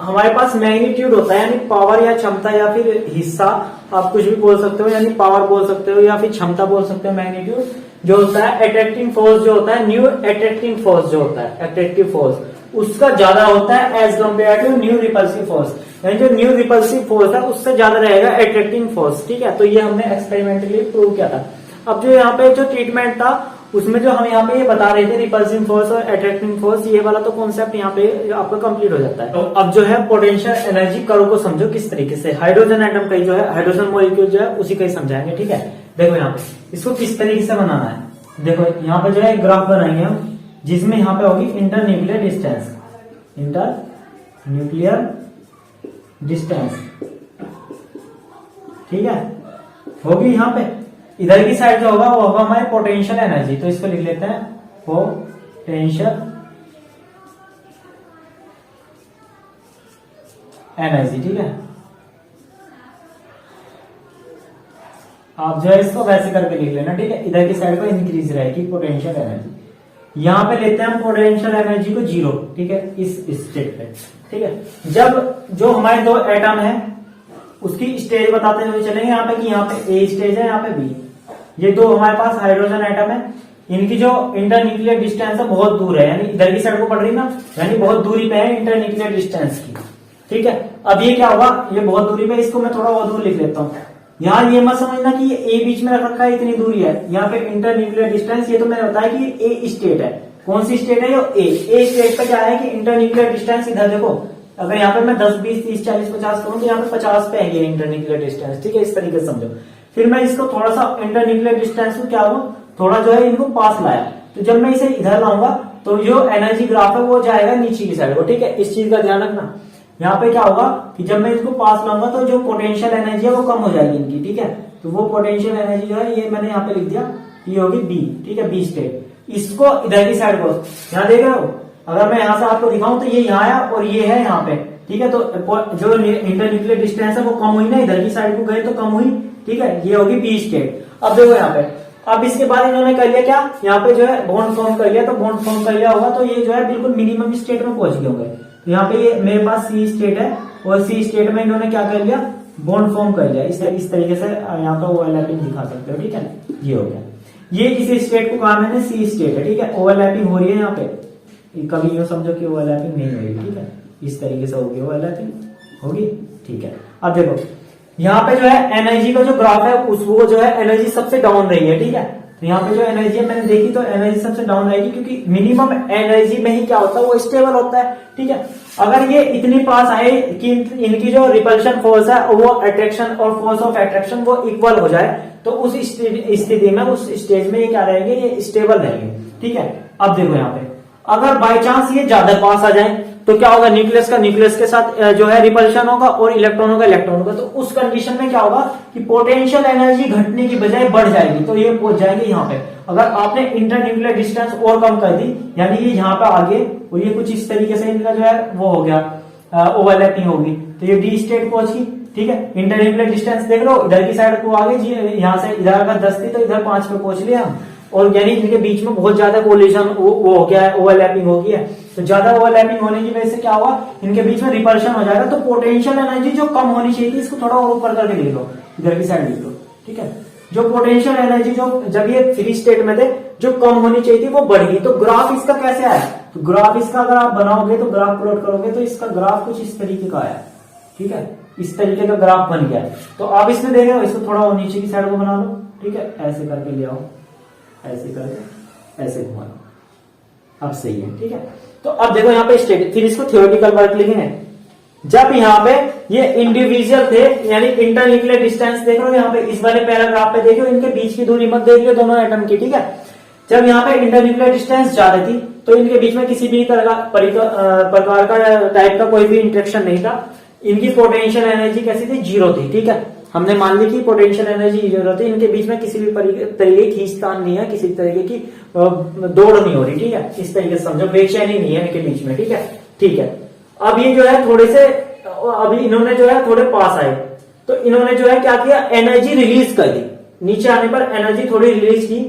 हमारे पास मैग्नीट्यूड होता है, यानी पावर या क्षमता या फिर हिस्सा, आप कुछ भी बोल सकते हो, यानी पावर बोल सकते हो या फिर क्षमता बोल सकते हो, मैग्नीट्यूड जो होता है, अट्रैक्टिंग फोर्स जो होता है, न्यू अट्रैक्टिंग फोर्स जो होता है, अट्रैक्टिव फोर्स, उसका ज्यादा होता है as compare to new repulsive force, यानी जो न्यू रिपल्सिव फोर्स है उससे ज्यादा रहेगा अट्रैक्टिंग फोर्स, ठीक है। तो ये हमने एक्सपेरिमेंटली प्रूव किया था। अब जो यहाँ पे जो ट्रीटमेंट था उसमें जो हम यहाँ पे ये बता रहे थे रिपल्सिव फोर्स और अट्रैक्टिंग फोर्स, ये वाला तो कॉन्सेप्ट यहाँ पे आपका कंप्लीट हो जाता है। तो अब जो है पोटेंशियल एनर्जी कर्व को समझो किस तरीके से, हाइड्रोजन एटम का जो है, हाइड्रोजन मॉलिक्यूल जो है उसी का ही समझाएंगे, ठीक है। देखो यहाँ पे इसको किस तरीके से बनाना है, देखो यहाँ पे जो है ग्राफ बनाएंगे हम, जिसमें यहाँ पे होगी inter nuclear distance, inter nuclear distance, ठीक है, होगी यहाँ पे। इधर की साइड जो होगा वो होगा हमारे पोटेंशियल एनर्जी, तो इसको लिख लेते हैं पोटेंशियल एनर्जी, ठीक है। आप जो है इसको वैसे करके लिख लेना, ठीक है। इधर की साइड पर इंक्रीज रहेगी पोटेंशियल एनर्जी। यहां पे लेते हैं हम पोटेंशियल एनर्जी को 0, ठीक है, इस स्टेट पे, ठीक है। जब जो हमारे दो एटम है उसकी स्टेज बताते हुए चलेंगे यहाँ पे कि यहाँ पे A स्टेज है, यहाँ पे B, ये दो हमारे पास हाइड्रोजन एटम है, इनकी जो इंटरन्यूक्लियर डिस्टेंस है बहुत दूर है, यानी इधर की साइड को पड़ रही ना, यानी बहुत दूरी पे है इंटरन्यूक्लियर डिस्टेंस की, ठीक है। अब ये क्या होगा, ये बहुत दूरी पे, इसको मैं थोड़ा और दूर लिख लेता हूँ। यहाँ ये मत समझना कि ये A बीच में रख रखा है, इतनी दूरी है, यहाँ पे इंटरन्यूक्लियर डिस्टेंस, ये तो मैंने बताया कि ये A स्टेट है। कौन सी स्टेट है ये, A स्टेट पे क्या है कि इंटरन्यूक्लियर डिस्टेंस, इधर देखो, अगर यहाँ पे मैं 10, 20, 30, 40, 50 करूँ तो यहाँ पे 50 पे है ये इंटरन्यूक्लियर डिस्टेंस, ठीक है, इस तरीके से समझो। फिर मैं इसको थोड़ा सा इंटरन्यूक्लियर डिस्टेंस को क्या हो, थोड़ा जो है इनको पास लाया, तो जब मैं इसे इधर लाऊंगा तो जो एनर्जी ग्राफ है वो जाएगा नीचे की साइड को, ठीक है। इस चीज का ध्यान रखना। यहाँ पे क्या होगा कि जब मैं इसको पास लाऊंगा तो जो पोटेंशियल एनर्जी है वो कम हो जाएगी इनकी, ठीक है। तो वो पोटेंशियल एनर्जी जो है ये मैंने यहाँ पे लिख दिया, ये होगी B, ठीक है, B स्टेट। इसको इधर की साइड को यहाँ देख रहे हो, अगर मैं यहाँ से आपको दिखाऊं तो ये यहाँ आया और ये है यहाँ पे, ठीक है। तो जो इंटरन्यूक्लियर डिस्टेंस है वो कम हुई ना, इधर की साइड को गए तो कम हुई, ठीक है, ये होगी B स्टेट। अब देखो यहाँ पे, अब इसके बाद इन्होंने कर लिया क्या, यहाँ पे जो है बॉन्ड फॉर्म कर लिया, तो बॉन्ड फॉर्म कर लिया होगा तो ये जो है बिल्कुल मिनिमम स्टेट में पहुंच गए होंगे। तो यहाँ पे ये मेरे पास C स्टेट है, और C स्टेट में इन्होंने क्या कर लिया, बॉन्ड फॉर्म कर लिया। इस तरीके से यहाँ पे ओवरलैपिंग दिखा सकते हो, ठीक है, ये हो गया। ये इस स्टेट को कहा मैंने C स्टेट है, ठीक है। ओवरलैपिंग हो रही है यहाँ पे, कभी यूं समझो कि ओवरलैपिंग नहीं होगी, ठीक है, इस तरीके से होगी, ओवरलैपिंग होगी, ठीक है। अब देखो यहाँ पे जो है एनर्जी का जो ग्राफ है उसको जो है एनर्जी सबसे डाउन रही है, ठीक है। तो यहाँ पे जो एनर्जी है मैंने देखी तो एनर्जी सबसे डाउन रहेगी, क्योंकि मिनिमम एनर्जी में ही क्या होता है वो स्टेबल होता है, ठीक है। अगर ये इतनी पास आए कि इनकी जो रिपल्शन फोर्स है वो अट्रैक्शन और फोर्स ऑफ अट्रैक्शन वो इक्वल हो जाए, तो उस स्थिति में, उस स्टेज में ये क्या रहेंगे, ये स्टेबल रहेंगे, ठीक है। अब देखो यहाँ पे अगर बाय चांस ये ज्यादा पास आ जाए तो क्या होगा, न्यूक्लियस का न्यूक्लियस के साथ जो है रिपल्शन होगा और इलेक्ट्रॉनों का इलेक्ट्रॉन होगा। तो उस कंडीशन में क्या होगा कि पोटेंशियल एनर्जी घटने की बजाय बढ़ जाएगी, तो ये पहुंच जाएगी यहाँ पे। अगर आपने इंटरन्यूक्लियर डिस्टेंस और कम कर दी, यानी ये यहाँ पे आगे और ये कुछ इस तरीके से इनका जो है वो हो गया, ओवरलैपिंग होगी, तो ये D स्टेट पहुंच गई, ठीक है। इंटरन्यूक्लियर डिस्टेंस देख लो, इधर की साइड को आगे, यहाँ से इधर अगर 10 थी तो इधर 5 पे पहुंच लिया हम, और यानी इनके बीच में बहुत ज्यादा कोलिजन वो हो गया है, ओवरलैपिंग हो गया है। तो ज्यादा ओवरलैपिंग होने की वजह से क्या हुआ, इनके बीच में रिपल्शन हो जाएगा। तो पोटेंशियल एनर्जी जो कम होनी चाहिए थी, इसको थोड़ा और ऊपर करके लिख लो, इधर की साइड लिख लो, ठीक है। जो पोटेंशियल एनर्जी जो जब ये फ्री स्टेट में थे जो कम होनी चाहिए थी वो बढ़ गई। तो ग्राफ इसका कैसे आया, तो ग्राफ इसका अगर आप बनाओगे तो ग्राफ प्लॉट करोगे तो इसका ग्राफ कुछ इस तरीके का आया, ठीक है, इस तरीके का ग्राफ बन गया। तो आप इसमें देख रहे हो, इसको थोड़ा और नीचे की साइड को बना लो, ठीक है, ऐसे करके ले आओ, ऐसे करके ऐसे घुमा लो, अब सही है, ठीक है। तो अब देखो यहाँ पे स्टेट, फिर इसको थ्योरेटिकल वर्क लिखेंगे। जब यहाँ पे ये इंडिविजुअल थे यानी इंटरन्यूक्लियर डिस्टेंस देख रहे हो यहाँ पे इस वाले पैराग्राफ पे देखो, इनके बीच की दूरी मत देख लो दोनों एटम की, ठीक है। जब यहाँ पे इंटरन्यूक्लियर डिस्टेंस ज्यादा थी तो इनके बीच में किसी भी प्रकार का टाइप का कोई भी इंटरेक्शन नहीं था। इनकी पोटेंशियल एनर्जी कैसी थी, जीरो थी, ठीक है। हमने मान ली कि पोटेंशियल एनर्जी जीरो थी, इनके बीच में किसी भी तरीके की खींचतान नहीं है, किसी तरीके की दौड़ नहीं हो रही, ठीक है। इस तरीके से समझो, बेचैनी नहीं है इनके बीच में, ठीक है, ठीक है। अब ये जो है थोड़े से, अभी इन्होंने जो है थोड़े पास आए तो इन्होंने जो है क्या किया, एनर्जी रिलीज कर दी, नीचे आने पर एनर्जी थोड़ी रिलीज की,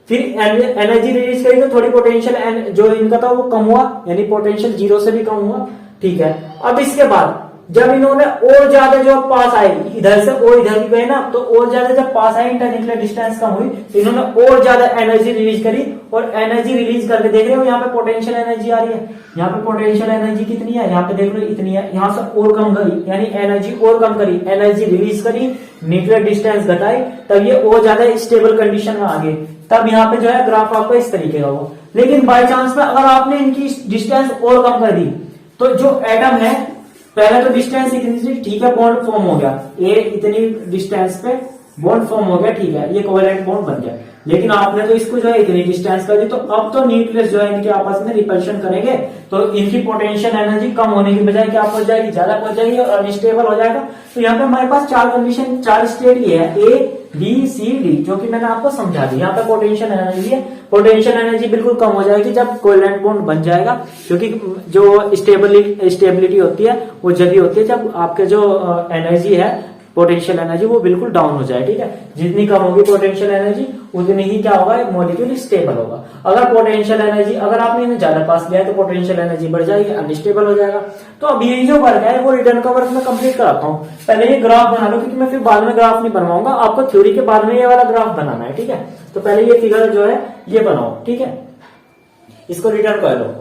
फिर एनर्जी रिलीज करी तो थोड़ी पोटेंशियल जो इनका था वो कम हुआ, यानी पोटेंशियल जीरो से भी कम हुआ, ठीक है। अब इसके बाद जब इन्होंने और ज्यादा जो पास आए, इधर से और इधर भी गए ना, तो और ज्यादा जब पास आए, इंटरन्यूक्लियर डिस्टेंस कम हुई तो इन्होंने और ज्यादा एनर्जी रिलीज करी, और एनर्जी रिलीज करके देख रहे हो यहाँ पे पोटेंशियल एनर्जी आ रही है, यहाँ पे पोटेंशियल एनर्जी कितनी है, यहाँ पे देख लो इतनी है, यहाँ से और कम करी, यानी एनर्जी और कम करी, एनर्जी रिलीज करी, न्यूक्लियर डिस्टेंस घटाई, तब ये और ज्यादा स्टेबल कंडीशन में आ गई। तब यहाँ पे जो है ग्राफ आपका इस तरीके का हो। लेकिन बाई चांस में अगर आपने इनकी डिस्टेंस और कम कर दी तो जो एटम है, पहले तो डिस्टेंस इतनी थी, ठीक है, बॉन्ड फॉर्म हो गया, ये इतनी डिस्टेंस पे बॉन्ड फॉर्म हो गया, ठीक है, ये कोवेलेंट बॉन्ड बन गया। लेकिन आपने तो इसको जो है इतनी डिस्टेंस कर दी, तो अब तो न्यूक्लियस जो है इनके आपस में रिपल्शन करेंगे, तो इनकी पोटेंशियल एनर्जी कम होने की बजाय क्या पहुंच जाएगी, ज्यादा पहुंच जाएगी और अनस्टेबल हो जाएगा। तो यहाँ पे हमारे पास चार कंडीशन, चार स्टेट ही है, ए बी सी डी, जो कि मैंने आपको समझा दी। यहाँ पे पोटेंशियल एनर्जी है, पोटेंशियल एनर्जी बिल्कुल कम हो जाएगी जब कोवेलेंट बॉन्ड बन जाएगा, क्योंकि जो स्टेबिलिटी होती है वो जब होती है जब आपके जो एनर्जी है, पोटेंशियल एनर्जी, वो बिल्कुल डाउन हो जाए, ठीक है। जितनी कम होगी पोटेंशियल एनर्जी उतनी ही क्या होगा, मॉलिक्यूल स्टेबल होगा। अगर पोटेंशियल एनर्जी, अगर आपने इन्हें ज्यादा पास लिया है तो पोटेंशियल एनर्जी बढ़ जाएगी, अनस्टेबल हो जाएगा। तो अब ये जो वर्क है वो रिटर्न का वर्क मैं कंप्लीट कराता हूँ। पहले ये ग्राफ बना लो, क्योंकि मैं फिर बाद में ग्राफ नहीं बनवाऊंगा, आपको थ्योरी के बाद में ये वाला ग्राफ बनाना है, ठीक है। तो पहले ये फिगर जो है ये बनाओ, ठीक है, इसको रिटर्न कर लो।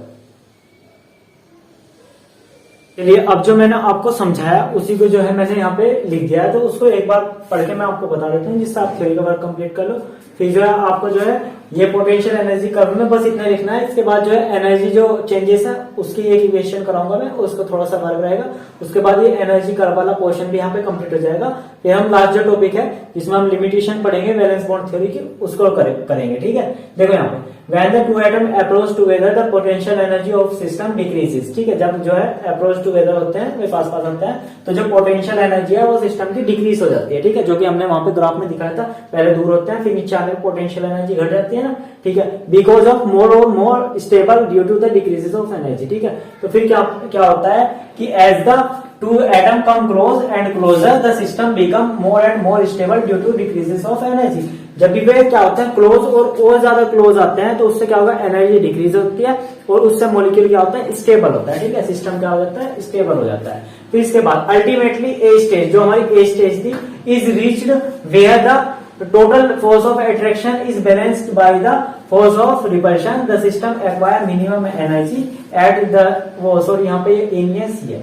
चलिए, अब जो मैंने आपको समझाया उसी को जो है मैंने यहाँ पे लिख दिया है, तो उसको एक बार पढ़ के मैं आपको बता देता हूँ, जिससे आप थ्योरी का वर्क कंप्लीट कर लो। फिर जो है आपको जो है ये पोटेंशियल एनर्जी कर्व में बस इतना लिखना है। इसके बाद जो है एनर्जी जो चेंजेस है उसकी एक इक्वेशन कराऊंगा मैं, उसको थोड़ा सा वर्क रहेगा। उसके बाद ये एनर्जी कर्व वाला पोर्शन भी यहाँ पे कंप्लीट हो जाएगा। फिर हम लास्ट जो टॉपिक है जिसमें हम लिमिटेशन पढ़ेंगे वैलेंस बॉन्ड थ्योरी की, उसको करेंगे, ठीक है। देखो यहाँ पे when the two atom approach together the potential energy of system decreases, ठीक है। जब जो है अप्रोच टुगेदर होते हैं, वे पास पास होते हैं, तो जो पोटेंशियल एनर्जी है वो सिस्टम की डिक्रीज हो जाती है, ठीक है, जो कि हमने वहां पे ग्राफ में दिखाया था। पहले दूर होते हैं, फिर नीचे आने पर पोटेंशियल एनर्जी घट जाती है ना, ठीक है, बिकॉज ऑफ मोर और more stable due to the decreases of energy, ठीक है। तो फिर क्या होता है कि as the two atom come close and closer the system become more and more stable due to decreases of energy। जब भी वे क्या होता है क्लोज और ज्यादा क्लोज आते हैं तो उससे क्या होगा, एनर्जी डिक्रीज होती है और उससे मॉलिक्यूल क्या होता है, स्टेबल होता है, ठीक है, सिस्टम क्या हो जाता है, स्टेबल हो जाता है। फिर इसके बाद अल्टीमेटली ए स्टेज, जो हमारी ए स्टेज थी, is reached where the total force of attraction is balanced by the force of repulsion, the system acquire minimum energy at the वो सॉरी यहाँ पे सी है,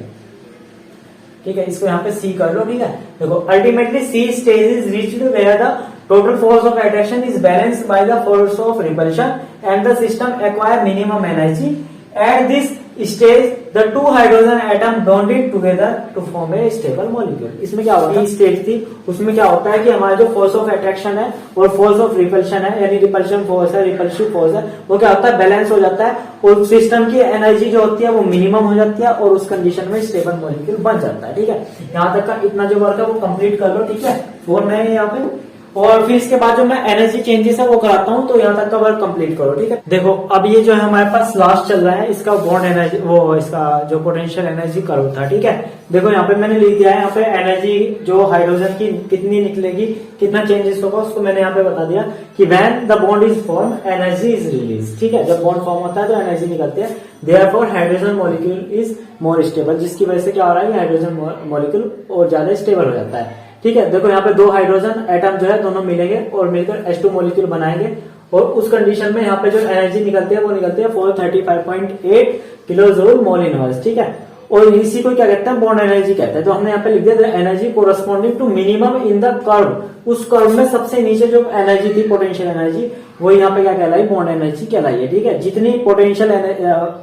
ठीक है, इसको यहाँ पे सी कर लो, ठीक है। देखो ultimately C stage is reached where the total force of attraction is balanced by the force of repulsion and the system acquire minimum energy at this stage the two hydrogen atom bonded together to form a stable molecule. इसमें क्या होता है, stage थी, उसमें क्या होता है कि हमारा जो फोर्स ऑफ अट्रैक्शन है और फोर्स ऑफ रिपल्शन है, यानी रिपल्शन फोर्स है, रिपल्सिव फोर्स है, वो क्या होता है, बैलेंस हो जाता है और सिस्टम की एनर्जी जो होती है वो मिनिमम हो जाती है और उस कंडीशन में स्टेबल मॉलिक्यूल बन जाता है, ठीक है। यहाँ तक का इतना जो वर्क है वो कंप्लीट कर लो, ठीक है, फोर में यहाँ पे। और फिर इसके बाद जो मैं एनर्जी चेंजेस है वो कराता हूँ, तो यहाँ तक का वर्क कंप्लीट करो, ठीक है। देखो अब ये जो है हमारे पास लास्ट चल रहा है, इसका बॉन्ड एनर्जी, वो इसका जो पोटेंशियल एनर्जी कर्व था, ठीक है। देखो यहाँ पे मैंने लिख दिया है, यहाँ पे एनर्जी जो हाइड्रोजन की कितनी निकलेगी, कितना चेंजेस होगा, उसको मैंने यहाँ पे बता दिया कि when the bond is form energy is release, ठीक है। जब बॉन्ड फॉर्म होता है तो एनर्जी निकलती है, therefore hydrogen molecule is more stable, जिसकी वजह से क्या हो रहा है, हाइड्रोजन मॉलिक्यूल और ज्यादा स्टेबल हो जाता है, ठीक है। देखो यहाँ पे दो हाइड्रोजन एटम जो है दोनों मिलेंगे और मिलकर H2 मॉलिक्यूल बनाएंगे, और उस कंडीशन में यहाँ पे जो एनर्जी निकलती है वो निकलती है 435.8 किलो जूल मोल इनवर्स, ठीक है। और इसी को क्या कहते हैं, बॉन्ड एनर्जी कहते हैं। तो हमने यहाँ पे लिख दिया energy corresponding to minimum in the curve, उस कर्व में सबसे नीचे जो एनर्जी थी पोटेंशियल एनर्जी, वो यहाँ पे क्या कहलाई, बॉन्ड एनर्जी कहलाई है, ठीक है। जितनी पोटेंशियल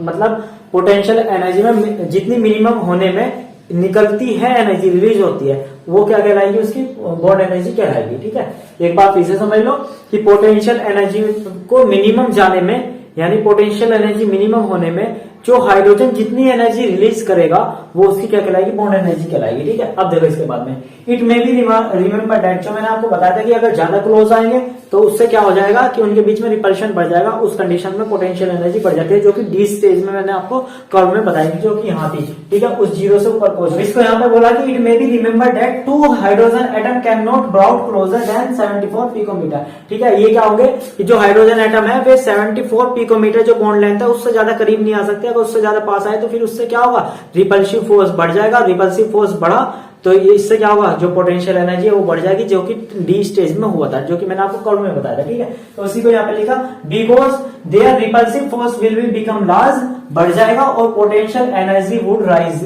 मतलब पोटेंशियल एनर्जी में जितनी मिनिमम होने में निकलती है एनर्जी, रिलीज होती है, वो क्या कहलाएगी, उसकी बॉन्ड एनर्जी कहलाएगी, ठीक है। एक बात फिर से समझ लो कि पोटेंशियल एनर्जी को मिनिमम जाने में, यानी पोटेंशियल एनर्जी मिनिमम होने में जो हाइड्रोजन जितनी एनर्जी रिलीज करेगा वो उसकी क्या कहलाएगी, बॉन्ड एनर्जी कहलाएगी, ठीक है। अब देखो इसके बाद में it may be remember that, जो मैंने आपको बताया था कि अगर ज्यादा क्लोज आएंगे तो उससे क्या हो जाएगा कि उनके बीच में रिपल्शन बढ़ जाएगा, उस कंडीशन में पोटेंशियल एनर्जी बढ़ जाती है, जो कि डी स्टेज में मैंने आपको कर्व में बताई थी, जो कि यहाँ थी, ठीक है, उस जीरो से ऊपर पहुंच। इसको यहाँ पे बोला कि it may be remember that two hydrogen atom can not brought closer than 74 picometer, ठीक है। ये क्या होंगे कि जो हाइड्रोजन एटम है वे 74 पिकोमीटर जो बॉन्ड लेंथ है उससे ज्यादा करीब नहीं आ सकते। अगर उससे ज्यादा पास आए तो फिर उससे क्या होगा, रिपल्सिव फोर्स बढ़ जाएगा, रिपल्सिव फोर्स बढ़ा तो इससे क्या होगा, जो पोटेंशियल एनर्जी है वो बढ़ जाएगी, जो कि डी स्टेज में हुआ था, जो कि मैंने आपको कर्व में बताया था, ठीक है। तो उसी को यहाँ पे लिखा, because there repulsive force will be become large, बढ़ जाएगा, और पोटेंशियल एनर्जी वुड राइज,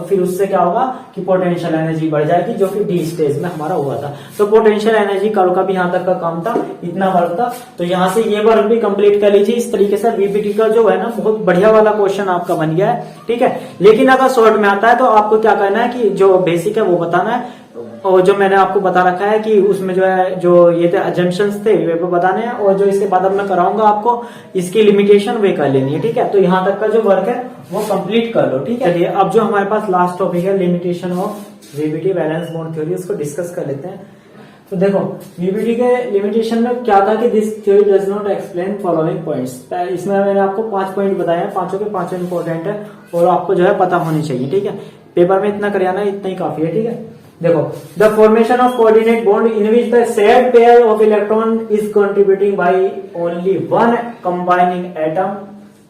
फिर उससे क्या होगा कि पोटेंशियल एनर्जी बढ़ जाएगी, जो कि डी स्टेज में हमारा हुआ था। तो पोटेंशियल एनर्जी कर्व का भी यहाँ तक का काम था, इतना वर्क था। तो यहाँ से ये वर्क भी कंप्लीट कर लीजिए। इस तरीके से वीपीटी का जो है ना बहुत बढ़िया वाला क्वेश्चन आपका बन गया है, ठीक है। लेकिन अगर शॉर्ट में आता है तो आपको क्या करना है कि जो बेसिक है वो बताना है, और जो मैंने आपको बता रखा है कि उसमें जो है जो ये थे अजम्पशंस थे वे बताने हैं, और जो इसके बाद अब मैं कराऊंगा आपको इसकी लिमिटेशन वे कर लेनी है, ठीक है। तो यहाँ तक का जो वर्क है वो कंप्लीट कर लो, ठीक है। चलिए अब जो हमारे पास लास्ट टॉपिक है limitation of VBT valence bond theory, उसको डिस्कस कर लेते हैं। तो देखो वीबीटी के लिमिटेशन में क्या था कि this theory does not explain following points. इसमें मैंने आपको 5 पॉइंट बताए हैं, पांचों के पांचों इंपॉर्टेंट है और आपको जो है पता होनी चाहिए, ठीक है। पेपर में इतना कर आना, इतना ही काफी है, ठीक है। देखो, the formation of coordinate bond in which the shared pair of electron is contributing by only one combining atom,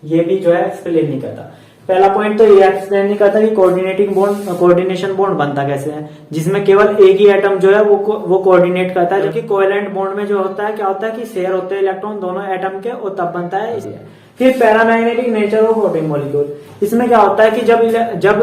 ये भी जो है एक्सप्लेन नहीं करता। पहला पॉइंट तो ये एक्सप्लेन नहीं करता कि कोऑर्डिनेटिंग बॉन्ड, कोऑर्डिनेशन बॉन्ड बनता कैसे है, जिसमें केवल एक ही एटम जो है वो कोऑर्डिनेट करता है, जबकि कोवेलेंट बॉन्ड में जो होता है क्या होता है कि शेयर होते हैं इलेक्ट्रॉन दोनों एटम के, और तब बनता है इसलिए। फिर paramagnetic nature of O two molecule, इसमें क्या होता है कि जब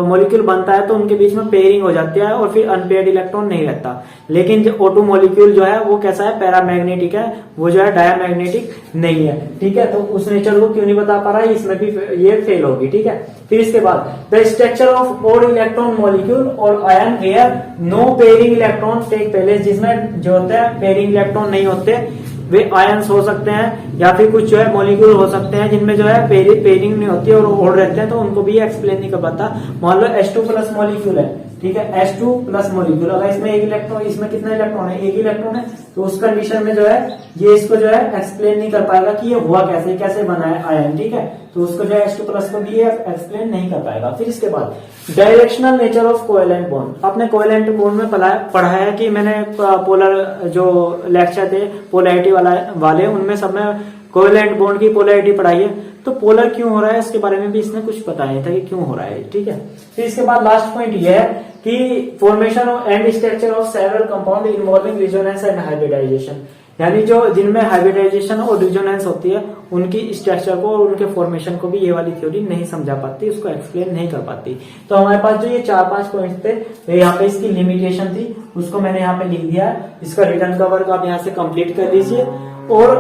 मॉलिक्यूल बनता है तो उनके बीच में पेयरिंग हो जाती है और फिर अनपेयर्ड इलेक्ट्रॉन नहीं रहता। लेकिन जो ओटो मॉलिक्यूल जो है वो कैसा है, पैरामैग्नेटिक है, वो जो है डायमैग्नेटिक नहीं है, ठीक है। तो उस नेचर को क्यों नहीं बता पा रहा है, इसमें भी ये फेल होगी, ठीक है। फिर इसके बाद the structure of odd electron molecule और ion where no pairing electron take place, जिसमें जो होते हैं पेयरिंग इलेक्ट्रॉन नहीं होते, वे आयन्स हो सकते हैं या फिर कुछ जो है मॉलिक्यूल हो सकते हैं जिनमें जो है पेयरिंग नहीं होती है और ओड रहते हैं, तो उनको भी एक्सप्लेन नहीं कर पाता। मान लो H2 प्लस मॉलिक्यूल है, ठीक है, H2 प्लस मॉलिक्यूल, अगर इसमें एक इलेक्ट्रॉन, इसमें कितना इलेक्ट्रॉन है, एक इलेक्ट्रॉन है, तो उस कंडीशन में जो है ये इसको जो है एक्सप्लेन नहीं कर पाएगा कि ये हुआ कैसे, कैसे बना है आयन, ठीक है। तो उसको जो है H2 प्लस को भी ये एक्सप्लेन नहीं कर पाएगा। फिर इसके बाद directional nature of covalent bond, आपने कोवेलेंट बॉन्ड में पढ़ा है कि मैंने पोलर जो लेक्चर थे पोलैरिटी वाले उनमें सब में कोवेलेंट बॉन्ड की पोलैरिटी पढ़ाई है। तो पोलर क्यों हो रहा है इसके बारे में भी इसने कुछ बताया नहीं था कि क्यों हो रहा है, ठीक है। फिर इसके बाद लास्ट पॉइंट ये है कि formation of and structure of several compound involving resonance and hybridization, यानी जो जिनमें हाइब्रिडाइजेशन और रिजोनेंस होती है उनकी स्ट्रक्चर को और उनके फॉर्मेशन को भी ये वाली थ्योरी नहीं समझा पाती, उसको एक्सप्लेन नहीं कर पाती। तो हमारे पास जो ये 4-5 पॉइंट्स थे, तो यहाँ पे इसकी लिमिटेशन थी, उसको मैंने यहाँ पे लिख दिया है। इसका रिटर्न का वर्क आप यहाँ से कंप्लीट कर लीजिए। और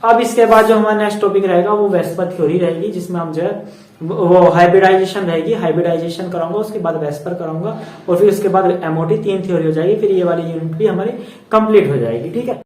अब इसके बाद जो हमारा नेक्स्ट टॉपिक रहेगा वो वेस्पर थ्योरी रहेगी, जिसमें हम जो है वो हाइब्रिडाइजेशन रहेगी, हाइब्रिडाइजेशन कराऊंगा, उसके बाद वेस्पर कराऊंगा, और फिर उसके बाद एमओटी, 3 थ्योरी हो जाएगी। फिर ये वाली यूनिट भी हमारी कंप्लीट हो जाएगी, ठीक है।